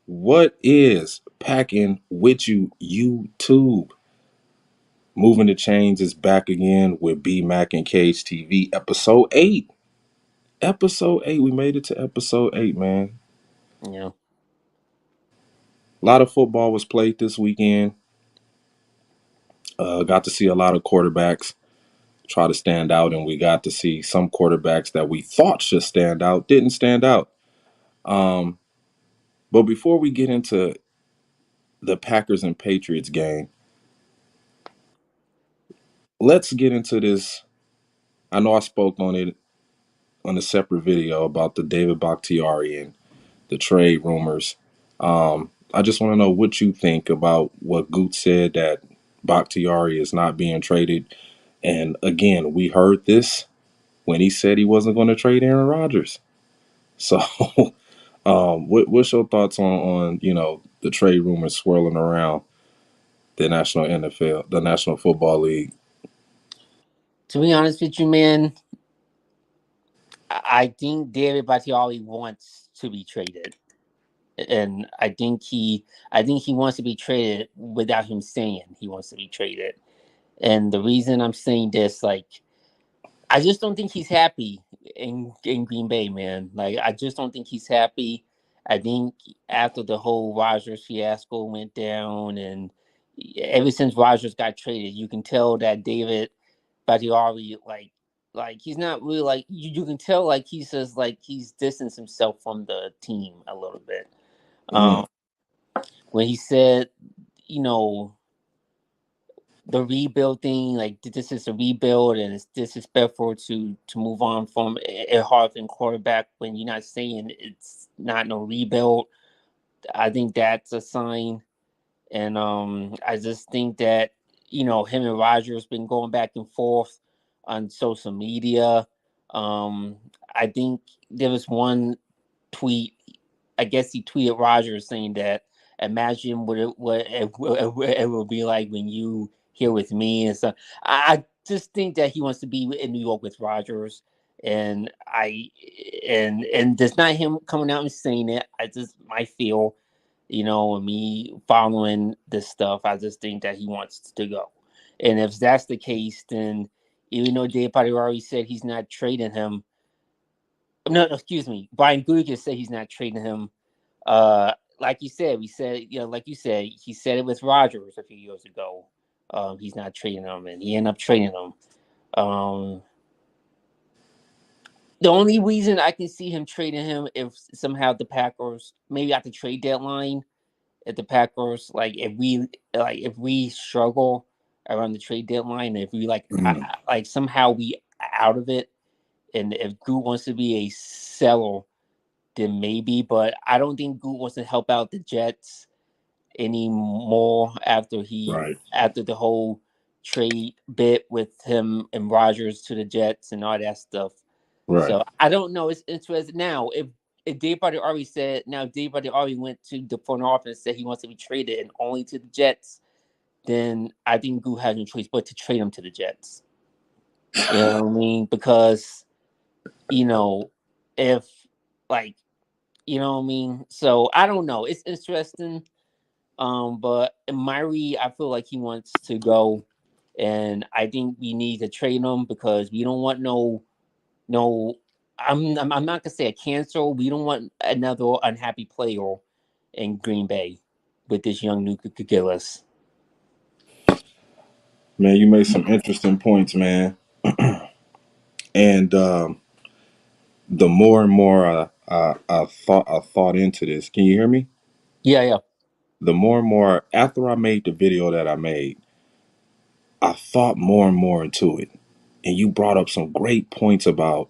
What is packing with you, YouTube? Moving the Chains is back again with BMAC and KHTV, episode 8. Episode 8. We made it to episode 8, man. Yeah. A lot of football was played this weekend. Got to see a lot of quarterbacks try to stand out, and we got to see some quarterbacks that we thought should stand out didn't stand out. Um, but before we get into the Packers and Patriots game, let's get into this. I know I spoke on it on a separate video about the David Bakhtiari and the trade rumors. I just want to know what you think about what Goot said that Bakhtiari is not being traded. And again, we heard this when he said he wasn't going to trade Aaron Rodgers. So, what's your thoughts on the trade rumors swirling around the National Football League? To be honest with you, man, I think David Bakhtiari wants to be traded, and I think he wants to be traded without him saying he wants to be traded. And the reason I'm saying this, like, I just don't think he's happy in Green Bay, man. Like, I just don't think he's happy. I think after the whole Rodgers fiasco went down, and ever since Rodgers got traded, you can tell that David Bakhtiari, like he's not really like you can tell like he says like he's distanced himself from the team a little bit. Mm, Um, when he said, you know, the rebuild thing, like this is a rebuild and it's disrespectful to move on from a Harvard quarterback when you're not saying it's not no rebuild. I think that's a sign, and I just think that him and Rogers been going back and forth on social media. Um, I think there was one tweet. I guess he tweeted Rogers saying that imagine what it will be like when you here with me and stuff. I just think that he wants to be in New York with Rogers, and there's not him coming out and saying it. I just might feel, me following this stuff. I just think that he wants to go, and if that's the case, then even though Dave Patriarri said he's not trading him, no, excuse me, Brian Gutekunst said he's not trading him. Like you said, like you said, he said it with Rodgers a few years ago. He's not trading him, and he ended up trading him. Um, the only reason I can see him trading him if somehow the Packers, maybe at the trade deadline, if the Packers if we struggle around the trade deadline, if we mm, like somehow we out of it, and if Goot wants to be a seller, then maybe. But I don't think Goot wants to help out the Jets anymore right, after the whole trade bit with him and Rodgers to the Jets and all that stuff. right. So I don't know. It's interesting now. If Dave Buddy already said now Dave Buddy already went to the front office and said he wants to be traded and only to the Jets, then I think Goot has no choice but to trade him to the Jets. You know what I mean? Because if like what I mean. So I don't know. It's interesting. But in my read, I feel like he wants to go, and I think we need to trade him because we don't want no. I'm not gonna say a cancel. We don't want another unhappy player in Green Bay with this young new could give us. Man, you made some interesting points, man. And the more and more I thought into this. Can you hear me? Yeah, yeah. The more and more after I made the video that I made, I thought more and more into it. And you brought up some great points about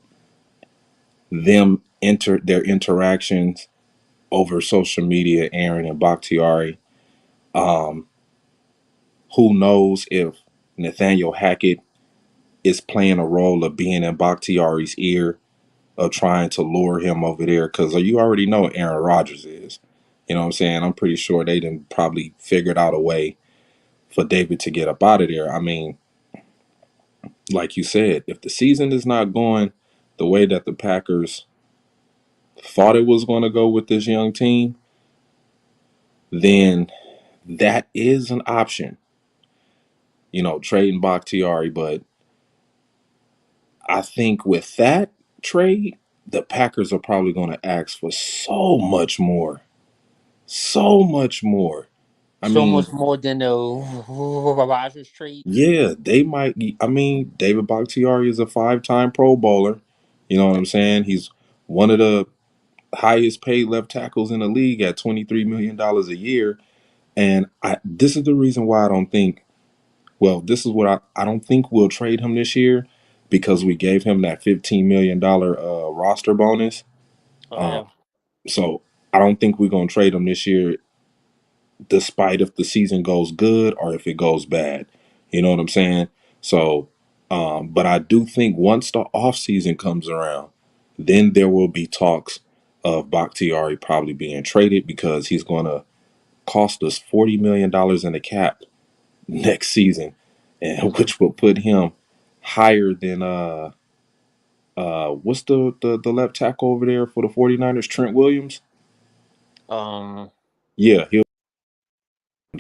their interactions over social media, Aaron and Bakhtiari. Um, who knows if Nathaniel Hackett is playing a role of being in Bakhtiari's ear of trying to lure him over there? Because you already know what Aaron Rodgers is. You know what I'm saying? I'm pretty sure they didn't probably figured out a way for David to get up out of there. I mean, like you said, if the season is not going the way that the Packers thought it was going to go with this young team, then that is an option. Trading Bakhtiari, but I think with that trade, the Packers are probably going to ask for so much more. So much more. I So mean, much more than the Rogers trade. yeah, they might. I mean, David Bakhtiari is a five-time Pro Bowler. You know what I'm saying? He's one of the highest paid left tackles in the league at $23 million a year. And this is the reason why I don't think, well, this is what I don't think we'll trade him this year because we gave him that $15 million roster bonus. Oh Um, yeah. so I don't think we're going to trade him this year, despite if the season goes good or if it goes bad. You know what I'm saying? So, but I do think once the off season comes around, then there will be talks of Bakhtiari probably being traded because he's going to cost us $40 million in the cap next season, and Mm-hmm. which will put him higher than what's the left tackle over there for the 49ers, Trent Williams. Um. Yeah, he'll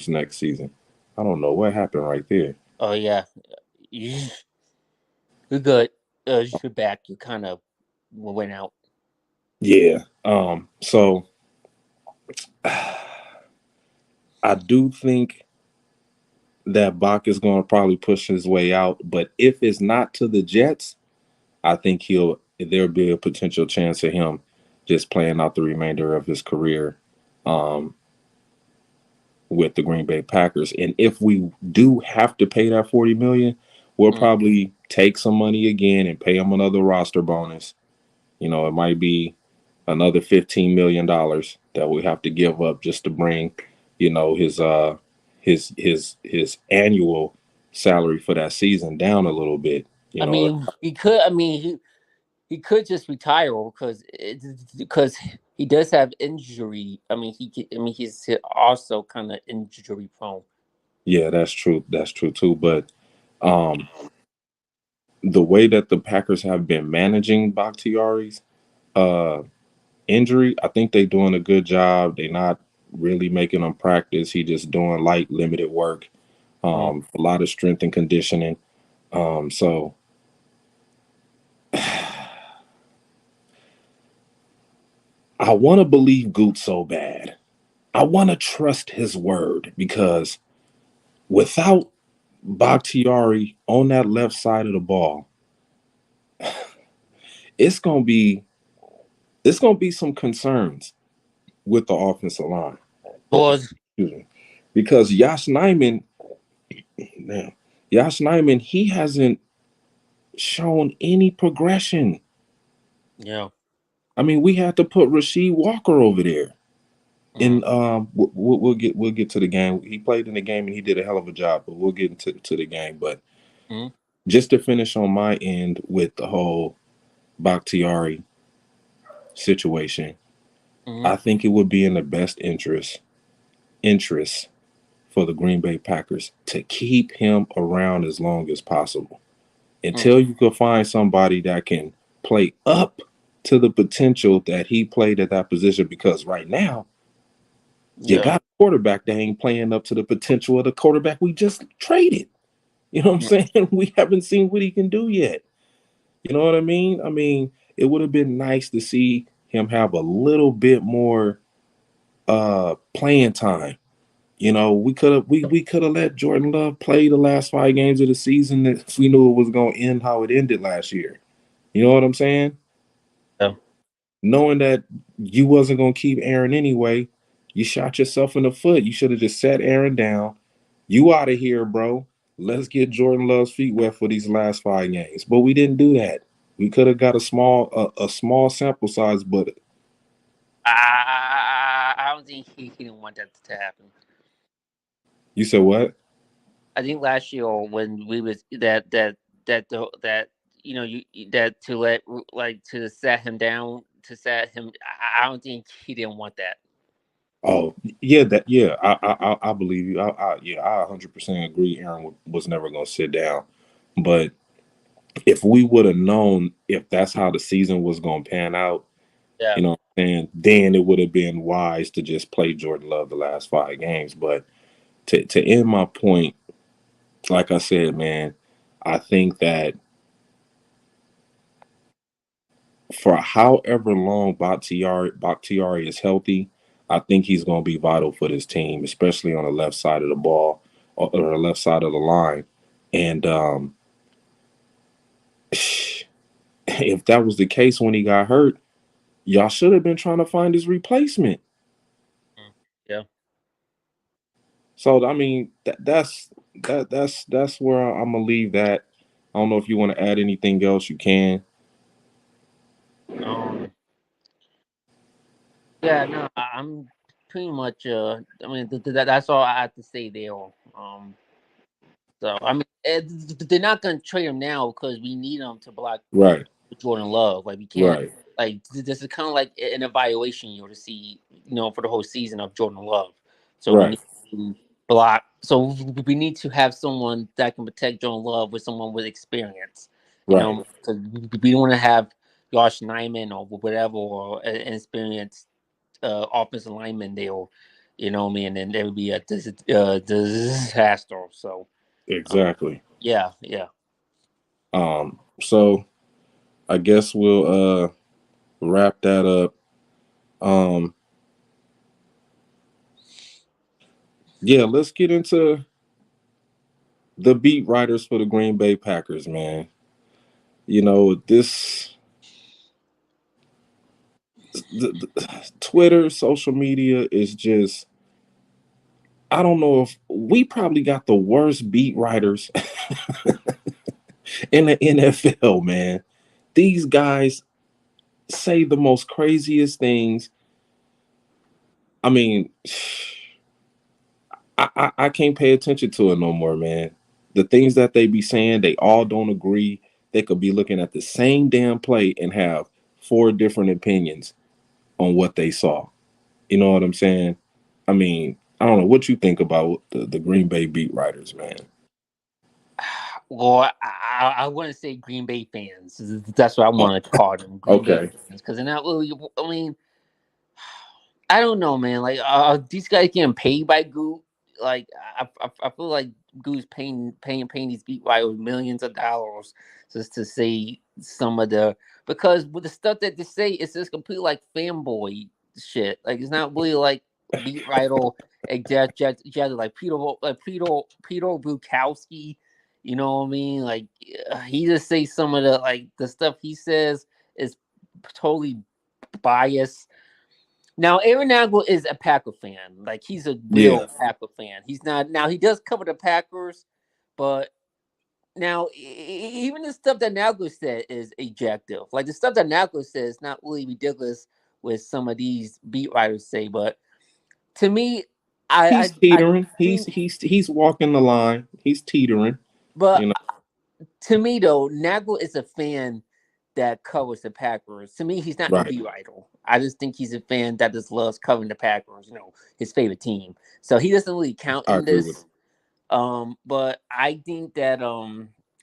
next season. I don't know what happened right there. Oh yeah. You- You're good. You're back. You kind of went out. Yeah. So I do think that Bach is going to probably push his way out, but if it's not to the Jets, I think there'll be a potential chance of him just playing out the remainder of his career um, with the Green Bay Packers. And if we do have to pay that 40 million, we'll Mm. probably take some money again and pay him another roster bonus. It might be another $15 million that we have to give up just to bring, his annual salary for that season down a little bit. I mean, he could. I mean, he could just retire because he does have injury. I mean, I mean, he's also kind of injury prone. Yeah, that's true. That's true too. But um, the way that the Packers have been managing Bakhtiari's uh, injury, I think they're doing a good job. They're not really making him practice. He just doing light, limited work. Mm. A lot of strength and conditioning. So I want to believe Goot so bad. I want to trust his word because without Bakhtiari on that left side of the ball, it's gonna be some concerns with the offensive line. Was Excuse me. Because man, Yash Nyman, he hasn't shown any progression. yeah. I mean, we had to put Rasheed Walker over there. Mm. And we'll get to the game. He played in the game and he did a hell of a job. But we'll get into to the game. But Mm. just to finish on my end with the whole Bakhtiari situation, Mm. I think it would be in the best interest for the Green Bay Packers to keep him around as long as possible Mm. until you can find somebody that can play up to the potential that he played at that position. Because right now, you Yeah. got a quarterback that ain't playing up to the potential of the quarterback we just traded. You know what I'm Mm. saying? We haven't seen what he can do yet. You know what I mean? I mean, it would have been nice to see him have a little bit more playing time. We could have let Jordan Love play the last 5 games of the season if we knew it was going to end how it ended last year. You know what I'm saying? Yeah. Knowing that you wasn't going to keep Aaron anyway, you shot yourself in the foot. You should have just sat Aaron down. You out of here, bro. Let's get Jordan Love's feet wet for these last 5 games. But we didn't do that. We could have got a small sample size, but I don't think he didn't want that to happen. you said what? I think last year when we was that you that to let like to set him down to set him. I don't think he didn't want that. Oh yeah, I believe you. I 100% agree. Aaron was never going to sit down, but if we would have known if that's how the season was going to pan out, Yeah. And then it would have been wise to just play Jordan Love the last 5 games. But to end my point, like I said, man, I think that for however long Bakhtiari is healthy, I think he's going to be vital for this team, especially on the left side of the ball or the left side of the line. And if that was the case when he got hurt, y'all should have been trying to find his replacement. Yeah. So I mean, that's where I'm gonna leave that. I don't know if you want to add anything else. You can. Um. Yeah. No, I'm pretty much. I mean, that's all I have to say there. So I mean, they're not gonna trade him now because we need him to block Right. Jordan Love. Like we can't. Right. Like this is kind of like an evaluation year to see, for the whole season of Jordan Love. So we Right. need to block. So we need to have someone that can protect Jordan Love with someone with experience. Right. Because we don't want to have Josh Nyman or whatever or an inexperienced offensive lineman there. What I mean? And then there would be a disaster. So Exactly. yeah, yeah. So I guess we'll wrap that up. Um, yeah, let's get into the beat writers for the Green Bay Packers, man. This Twitter, social media is just. I don't know if we probably got the worst beat writers in the NFL, man. These guys say the most craziest things. I mean, I can't pay attention to it no more, man. The things that they be saying, they all don't agree. They could be looking at the same damn play and have 4 different opinions on what they saw. You know what I'm saying? I mean, I don't know what you think about the Green Bay beat writers, man. Well, I want to say Green Bay fans. That's what I Oh, want to call them, Green Bay okay. fans. Because they're not really. I mean, I don't know, man. Like, these guys getting paid by Goo. Like, I feel like Goo's paying these beat writers millions of dollars just to say some of the, because with the stuff that they say, it's just complete like fanboy shit. Like, it's not really like beat writer exactly like Peter Bukowski. You know what I mean? Like, he just say some of the, like, the stuff he says is totally biased. Now, Aaron Nagel is a Packer fan. Like, he's a real Yeah. Packer fan. He's not, now he does cover the Packers, but now even the stuff that Nagel said is ejective. Like, the stuff that Nagel says is not really ridiculous with some of these beat writers say, but to me, He's I teetering. He's think, he's he's walking the line. He's teetering. but You know. to me though, Nagel is a fan that covers the Packers. To me, he's not a Right. beat writer. I just think he's a fan that just loves covering the Packers, his favorite team. So he doesn't really count I in agree with. this. But I think that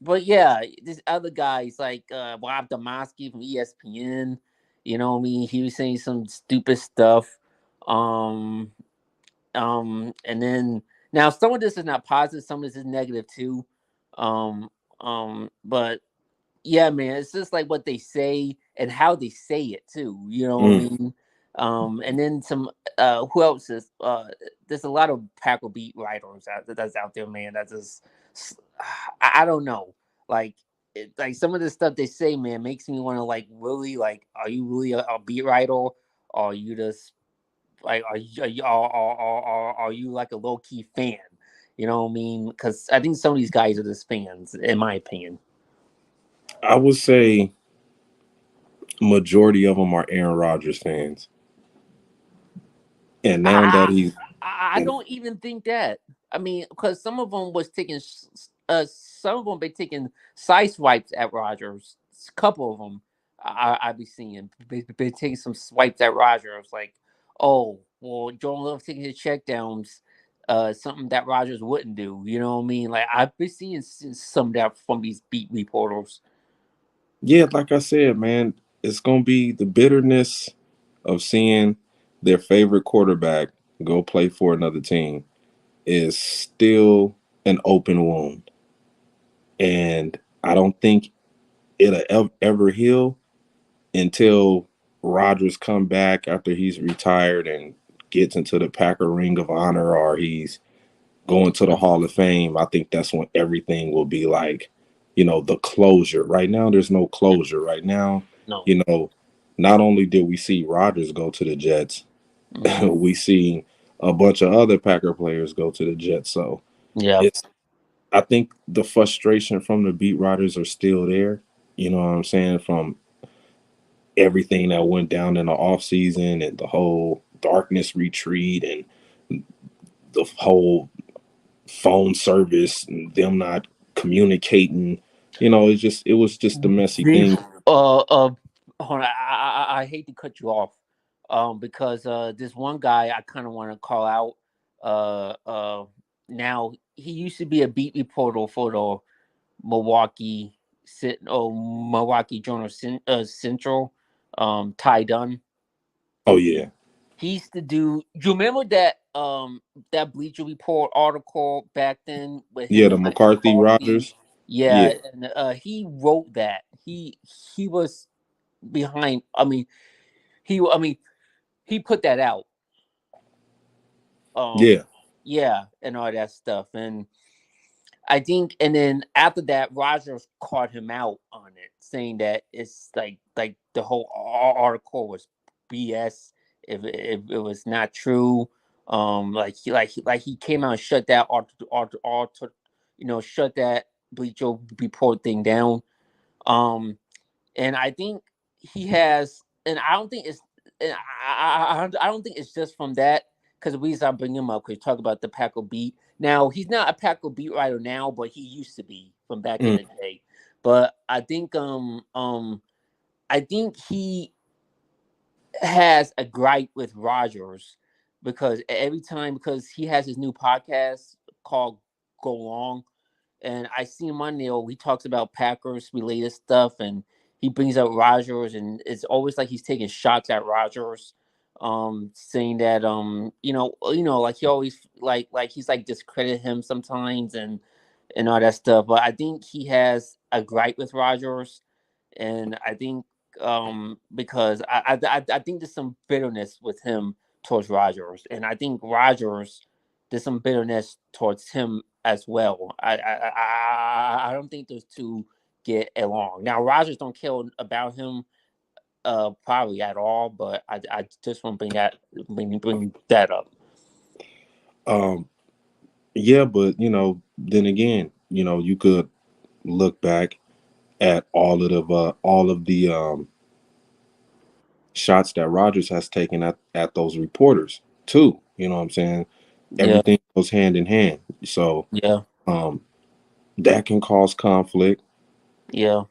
but yeah, this other guys like Bob Domosky from ESPN, what I mean, he was saying some stupid stuff. Um and then now some of this is not positive, some of this is negative too. Um but yeah, man, it's just like what they say and how they say it too. You know what I Mm. mean? And then some. Who else is? There's a lot of Packer beat writers that's out there, man. That's just, I don't know. Like, like some of the stuff they say, man, makes me want to like really like. Are you really a beat writer, or are you just like are you like a low key fan? You know what I mean? Because I think some of these guys are just fans, in my opinion. I would say majority of them are Aaron Rodgers fans, and now that I, he's I and don't even think that. I mean, because some of them was taking, some of them been taking side swipes at Rogers. A couple of them, I be seeing been taking some swipes at Rogers. Like, oh, well, Jordan Love taking his checkdowns, something that Rogers wouldn't do. You know what I mean? Like, I've been seeing some of that from these beat reporters. yeah, like I said, man, it's gonna be the bitterness of seeing their favorite quarterback go play for another team is still an open wound. And I don't think it'll ever heal until Rodgers come back after he's retired and gets into the Packer Ring of Honor, or he's going to the Hall of Fame. I think that's when everything will be like, the closure. Right now, there's no closure. Right now, No. you know, not only did we see Rodgers go to the Jets, Mm-hmm. we see a bunch of other Packer players go to the Jets. So Yeah. it's, I think the frustration from the beat writers are still there. You know what I'm saying? From everything that went down in the off season and the whole darkness retreat and the whole phone service and them not communicating. It was just a messy Brief. thing. Hold on. I hate to cut you off, because this one guy I kind of want to call out. Uh, uh, Now he used to be a beat reporter for the Milwaukee Journal Central. Ty Dunn. Oh yeah, He used to do. You remember that Bleacher Report article back then with yeah, him the and like McCarthy McCarthy? Rogers. Yeah, Yeah, and he wrote that. He was behind. I mean he put that out. Um, yeah, yeah, and all that stuff. And I think, and then after that, Rogers caught him out on it, saying that it's like the whole article was BS if it was not true. Like he came out and shut that shut that Bleacher Report thing down. Um, and I think he has, and I don't think it's, and I don't think it's just from that. Because the reason I bring him up, because talk about the Paco beat. Now he's not a Paco beat writer now, but he used to be from back in mm, the day. But I think he has a gripe with Rogers because every time, because he has his new podcast called Go Long, and I see him on there. He talks about Packers related stuff, and he brings up Rogers, and it's always like he's taking shots at Rogers, saying that like he always like he's like discredit him sometimes and all that stuff. But I think he has a gripe with Rogers, and I think because I think there's some bitterness with him towards Rogers, and I think Rogers there's some bitterness towards him as well. I don't think those two get along. Now Rogers don't care about him probably at all, but I just want to bring that up. um, yeah, but then again, you could look back at all of the shots that Rogers has taken at those reporters too. You know what I'm saying? Yeah, Everything goes hand in hand. So yeah, um, that can cause conflict, yeah,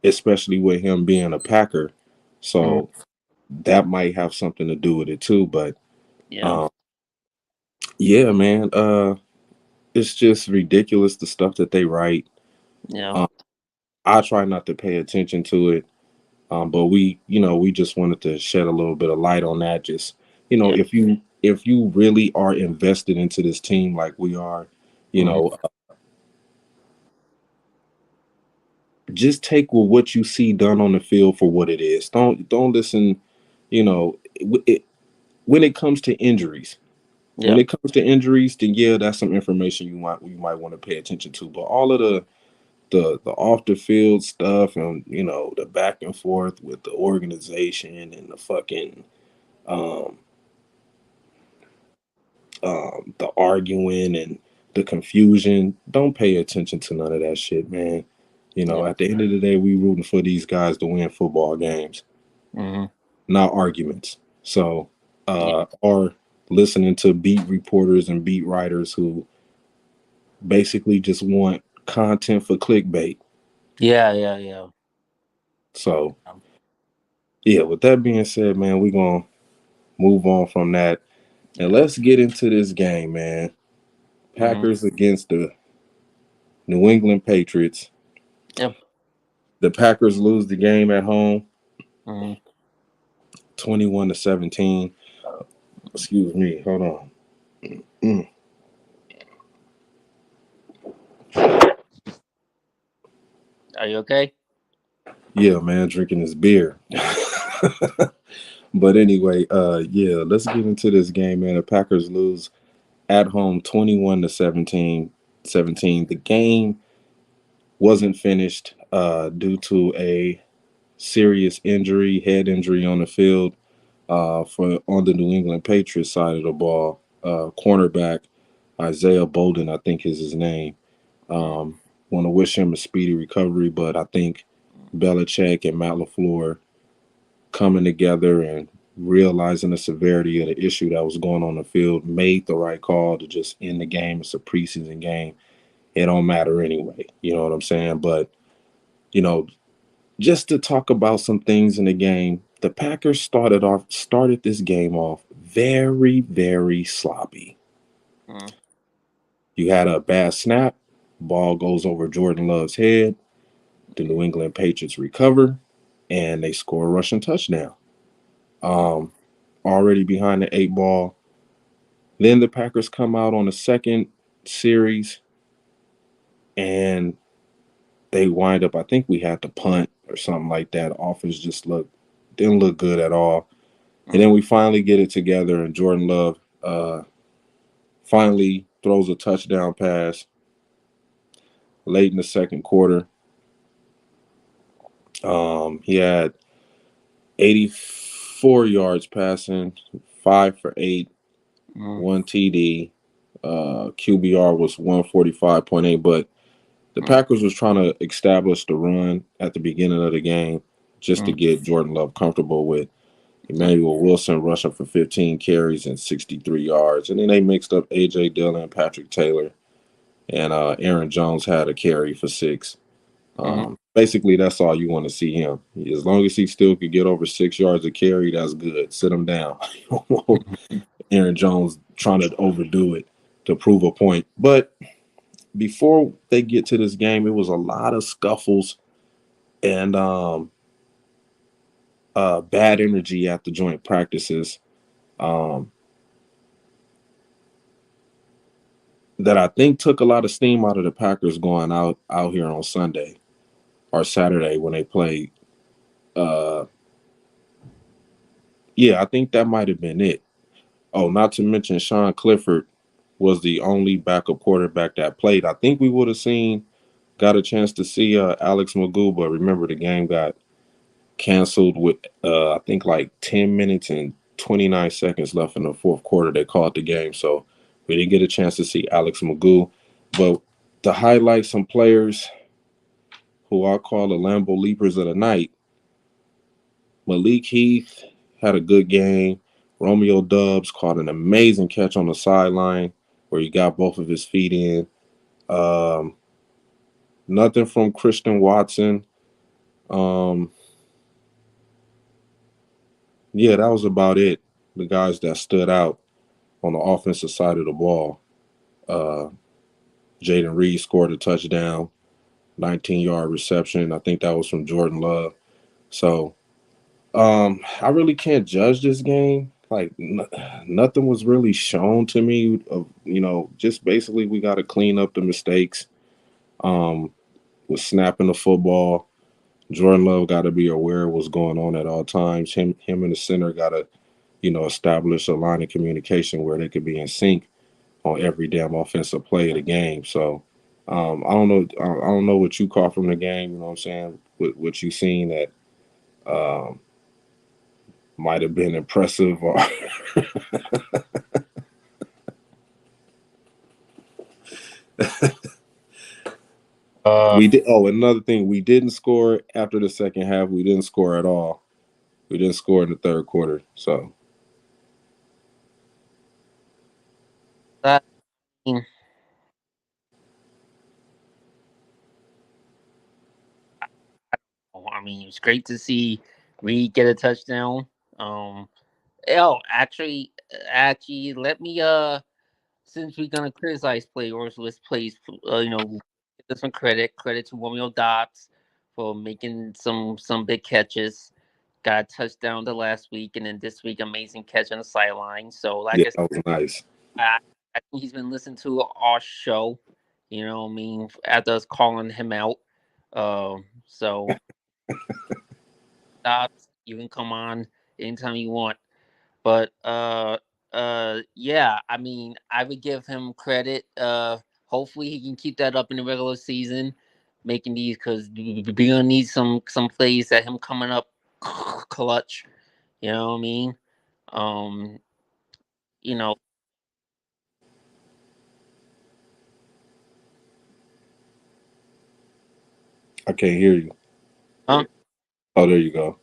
especially with him being a Packer. mm, So that might have something to do with it too. But yeah, um, yeah, man, it's just ridiculous the stuff that they write. yeah, Um, I try not to pay attention to it, but we just wanted to shed a little bit of light on that. Just yeah, if you really are invested into this team like we are, you mm, know, just take what you see done on the field for what it is. Don't listen. You know, when it comes to injuries, when yeah, it comes to injuries, then yeah, that's some information you might want to pay attention to. But all of the off the field stuff and the back and forth with the organization and the fucking um, the arguing and the confusion, don't pay attention to none of that shit, man. yeah, At the end of the day, we rooting for these guys to win football games, mm, not arguments. So, yeah, or listening to beat reporters and beat writers who basically just want content for clickbait. yeah, yeah, yeah. So, yeah, with that being said, man, we're going to move on from that and Yeah. let's get into this game, man. Mm-hmm. Packers against the New England Patriots. Yep. The Packers lose the game at home. Mm-hmm. 21-17. Excuse me. Hold on. Mm. Are you okay? Yeah, man, drinking this beer. But anyway, yeah, let's get into this game, man. The Packers lose at home 21-17. 17. The game wasn't finished due to a serious injury, head injury on the field for on the New England Patriots side of the ball. Cornerback Isaiah Bolden, I think is his name. Mm, Want to wish him a speedy recovery, but I think Belichick and Matt LaFleur coming together and realizing the severity of the issue that was going on the field made the right call to just end the game. It's a preseason game. It don't matter anyway. You know what I'm saying? But you know, just to talk about some things in the game, the Packers started this game off very, very sloppy. mm, You had a bad snap, ball goes over Jordan Love's head, the New England Patriots recover, and they score a rushing touchdown. mm, Um, Already behind the eight ball. Then the Packers come out on the second series and they wind up, I think we had to punt or something like that. Offense just didn't look good at all. And mm, then we finally get it together, and Jordan Love finally throws a touchdown pass late in the second quarter. He had 84 yards passing, 5 for 8, mm, one TD. QBR was 145.8, but the mm, Packers was trying to establish the run at the beginning of the game just to mm, get Jordan Love comfortable with mm, Emmanuel Wilson rushing for 15 carries and 63 yards. And then they mixed up A.J. Dillon, Patrick Taylor, and Aaron Jones had a carry for 6. mm. Basically, that's all you want to see him. As long as he still could get over 6 yards a carry, that's good. Sit him down. You don't want Aaron Jones trying to overdo it to prove a point. But before they get to this game, it was a lot of scuffles and bad energy at the joint practices um, that I think took a lot of steam out of the Packers going out here on Sunday or Saturday when they played. Uh, yeah, I think that might have been it. Oh, not to mention Sean Clifford was the only backup quarterback that played. I think we would have got a chance to see Alex Magoo, but remember the game got canceled with I think like 10 minutes and 29 seconds left in the fourth quarter. They called the game, so we didn't get a chance to see Alex Magoo. But to highlight some players who I call the Lambo Leapers of the night, Malik Heath had a good game. Romeo Dubs caught an amazing catch on the sideline where he got both of his feet in. Um, Nothing from Christian Watson. Um, yeah, that was about it. The guys that stood out on the offensive side of the ball. Uh, Jaden Reed scored a touchdown, 19-yard reception. I think that was from Jordan Love. So I really can't judge this game. Like nothing was really shown to me. Of just basically we got to clean up the mistakes. Um, with snapping the football, Jordan Love got to be aware of what's going on at all times. Him and the center got to establish a line of communication where they could be in sync on every damn offensive play of the game. So I don't know. I don't know what you caught from the game. You know what I'm saying? What you seen that um, might have been impressive or Uh, we did. Oh, another thing, we didn't score after the second half. We didn't score at all. We didn't score in the third quarter. So I mean, I mean, it was great to see Reed get a touchdown. Um, actually, let me since we're gonna criticize players, let's place give some credit to Romeo Dobbs for making some big catches. got a touchdown the last week, and then this week amazing catch on the sideline. So like Yeah, I said, that was nice. I, I think he's been listening to our show. You know what I mean? After us calling him out. So stop. You can come on anytime you want. But yeah, I mean, I would give him credit. Hopefully he can keep that up in the regular season, making these, because we're gonna need some plays that him coming up clutch. You know what I mean? Um, you know, I can't hear you. huh? Oh, there you go.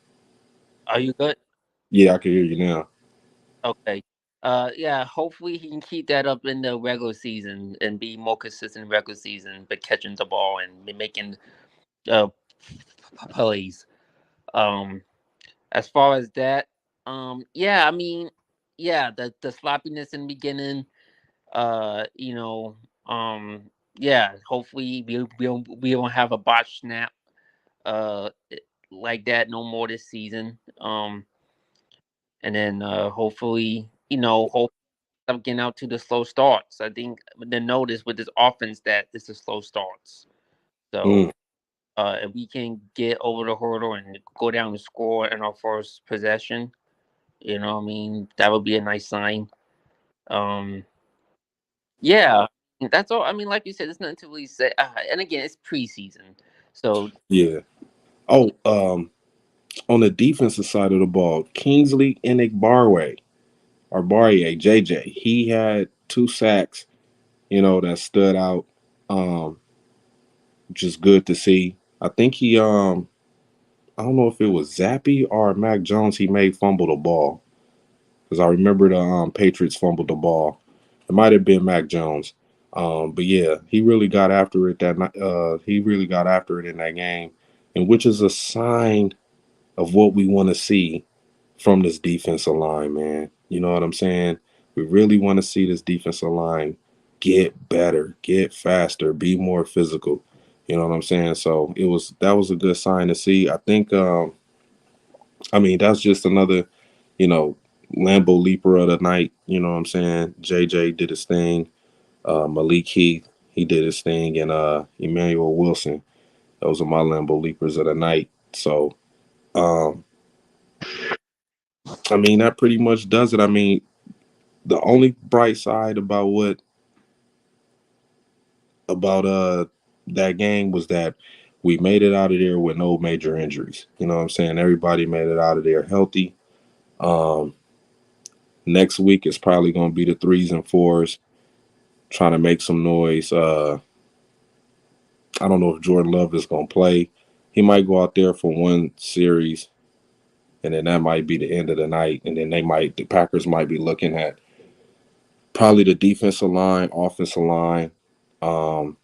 Are you good? Yeah, I can hear you now. Okay. Yeah. Hopefully he can keep that up in the regular season and be more consistent in regular season, but catching the ball and making uh plays. Um, as far as that, yeah, I mean, yeah, the sloppiness in the beginning, you know, yeah, hopefully we won't have a botch snap, uh, like that no more this season. And then hopefully, hope I'm getting out to the slow starts. I think the notice with this offense that this is slow starts. So Mm, if we can get over the hurdle and go down and score in our first possession, you know what I mean? That would be a nice sign. Um, yeah, that's all. I mean, like you said, it's nothing to really say. And again, it's preseason, so yeah. Oh, on the defensive side of the ball, Kingsley Enigbarwe or Barrier JJ, he had 2 sacks. That stood out. Um, which is good to see. I think I don't know if it was Zappy or Mac Jones. He may fumble the ball because I remember the Patriots fumbled the ball. It might have been Mac Jones. But yeah, he really got after it he really got after it in that game, and which is a sign of what we want to see from this defensive line, man. You know what I'm saying? We really want to see this defensive line get better, get faster, be more physical. You know what I'm saying? So that was a good sign to see. I think I mean that's just another, you know, Lambo leaper of the night. You know what I'm saying? JJ did his thing. Malik Heath, he did his thing, and Emmanuel Wilson. Those are my Lambo leapers of the night. So um, I mean that pretty much does it. I mean, the only bright side about that game was that we made it out of there with no major injuries. You know what I'm saying? Everybody made it out of there healthy. Um, Next week is probably going to be the threes and fours trying to make some noise. I don't know if Jordan Love is going to play. He might go out there for one series, and then that might be the end of the night. And then the Packers might be looking at probably the defensive line, offensive line, um,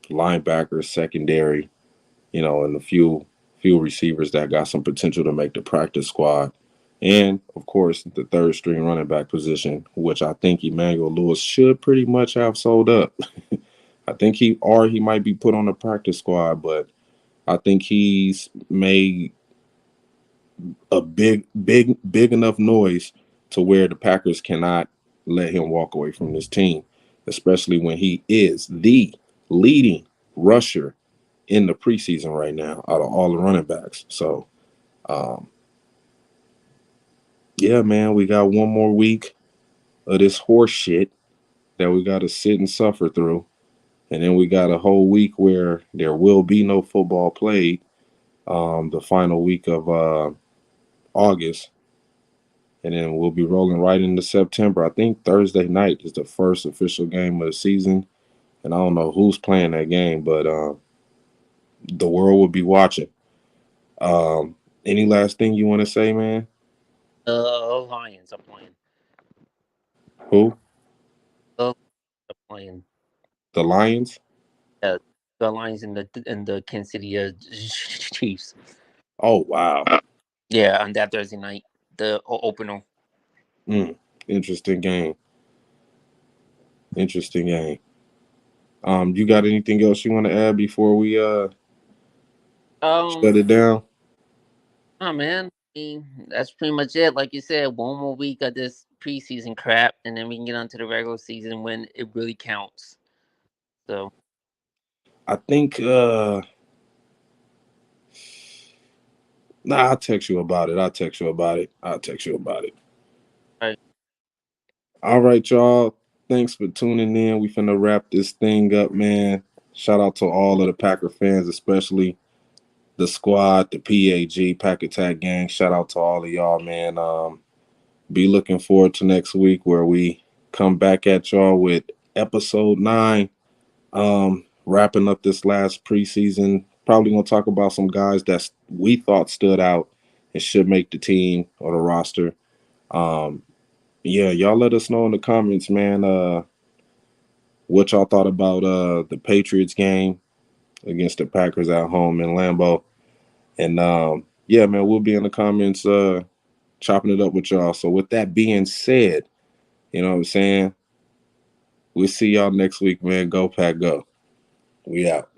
linebackers, secondary, and a few receivers that got some potential to make the practice squad. And of course, the third string running back position, which I think Emmanuel Lewis should pretty much have sold up. I think he might be put on the practice squad, but I think he's made a big enough noise to where the Packers cannot let him walk away from this team, especially when he is the leading rusher in the preseason right now out of all the running backs. So, um, yeah, man, we got one more week of this horse shit that we got to sit and suffer through. And then we got a whole week where there will be no football played, the final week of August. And then we'll be rolling right into September. I think Thursday night is the first official game of the season. And I don't know who's playing that game, but the world will be watching. Any last thing you want to say, man? Lions are playing. Who? The are playing. The Lions? Uh, the Lions in the Kansas City Chiefs. Oh, wow. Yeah, on that Thursday night, the opener. Mm, interesting game. Interesting game. You got anything else you want to add before we Um, shut it down? oh man. That's pretty much it. Like you said, one more week of this preseason crap, and then we can get on to the regular season when it really counts. So, I think nah, I'll text you about it. I'll text you about it. I'll text you about it. all right. All right, y'all. Thanks for tuning in. We finna wrap this thing up, man. Shout out to all of the Packer fans, especially the squad, the PAG, Pack Attack Gang. Shout out to all of y'all, man. Be looking forward to next week where we come back at y'all with episode 9. Wrapping up this last preseason. Probably gonna talk about some guys that we thought stood out and should make the team or the roster. Um, yeah, y'all let us know in the comments, man. What y'all thought about the Patriots game against the Packers at home in Lambeau. And yeah, man, we'll be in the comments chopping it up with y'all. So with that being said, you know what I'm saying? We'll see y'all next week, man. Go Pack Go. We out.